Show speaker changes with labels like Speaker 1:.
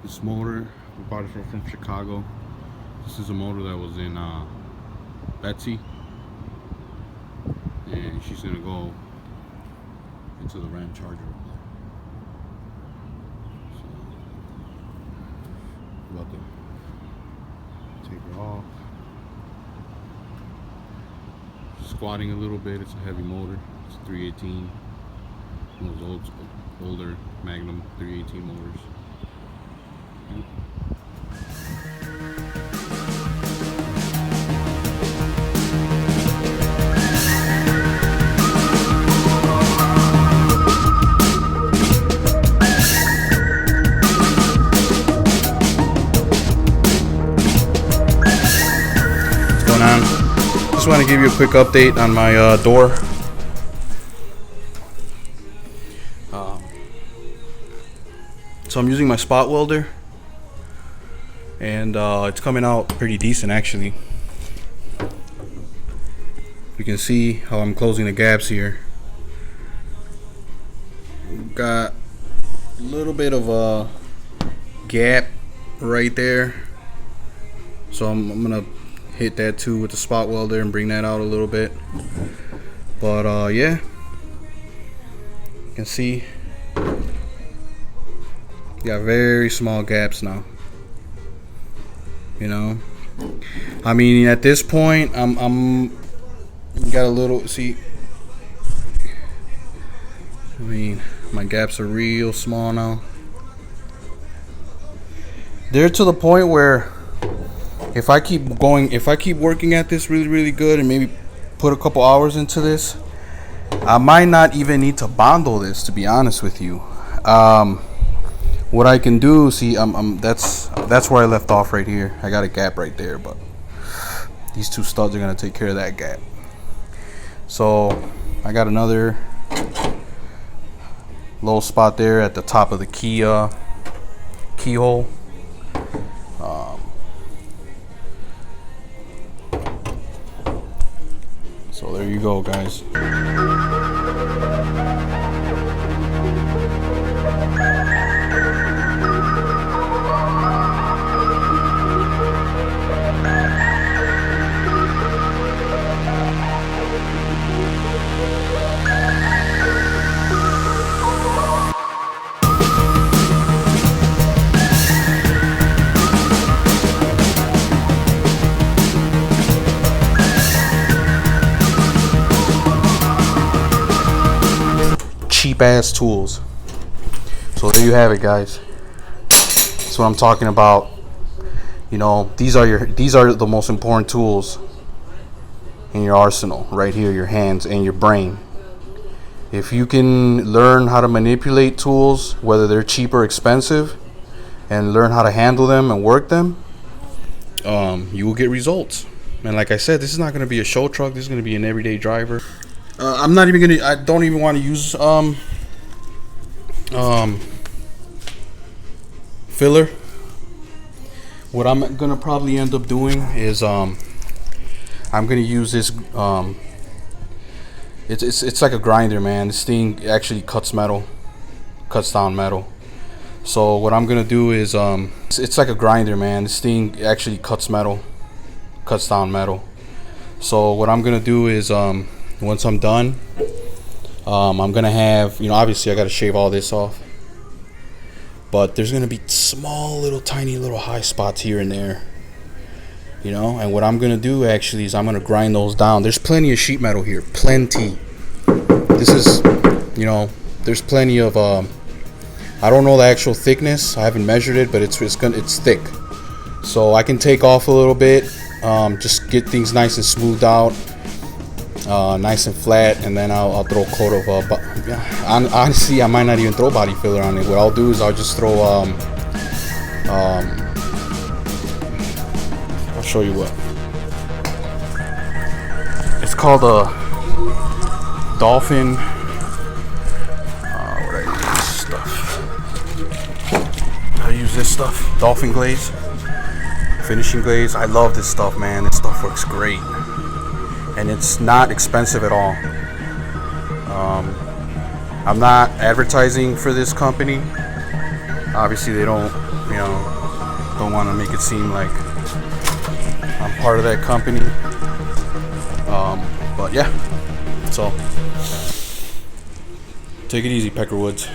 Speaker 1: This motor, we bought it from Chicago. This is a motor that was in Betsy, and she's gonna go into the Ram Charger up there. So, about to take her off. Squatting a little bit. It's a heavy motor. It's 318. One of those older Magnum 318 motors. What's going on? Just want to give you a quick update on my door. So I'm using my spot welder, and it's coming out pretty decent actually. You can see how I'm closing the gaps here. Got a little bit of a gap right there, so I'm gonna hit that too with the spot welder and bring that out a little bit. But yeah, you can see got very small gaps now. You know, I mean, at this point, I'm got a little, see, I mean, my gaps are real small now. They're to the point where if I keep working at this really good and maybe put a couple hours into this, I might not even need to bondle this, to be honest with you. What I can do, see, that's where I left off right here. I got a gap right there, but these two studs are gonna take care of that gap. So I got another little spot there at the top of the keyhole. So there you go, guys. Cheap ass tools. So there you have it, guys. That's what I'm talking about. You know, these are the most important tools in your arsenal right here, your hands and your brain. If you can learn how to manipulate tools, whether they're cheap or expensive, and learn how to handle them and work them, you will get results. And like I said, this is not going to be a show truck. This is going to be an everyday driver. I don't even want to use filler. What I'm gonna probably end up doing is I'm gonna use this. It's like a grinder, man. This thing actually cuts down metal. So what I'm gonna do is it's like a grinder, man. This thing actually cuts down metal. So what I'm gonna do is once I'm done, I'm gonna have, you know, obviously I gotta shave all this off, but there's gonna be small little tiny little high spots here and there, you know. And what I'm gonna do actually is I'm gonna grind those down. There's plenty of sheet metal here, plenty. This is, you know, there's plenty of I don't know the actual thickness, I haven't measured it, but it's thick, so I can take off a little bit, just get things nice and smoothed out, nice and flat, and then I'll throw a coat of honestly, I might not even throw body filler on it. What I'll do is I'll just throw I'll show you what it's called, a dolphin. What I use this stuff, dolphin glaze, finishing glaze. I love this stuff, man. This stuff works great. And it's not expensive at all. I'm not advertising for this company. Obviously, they don't, you know, don't want to make it seem like I'm part of that company. But yeah, so take it easy, Peckerwoods.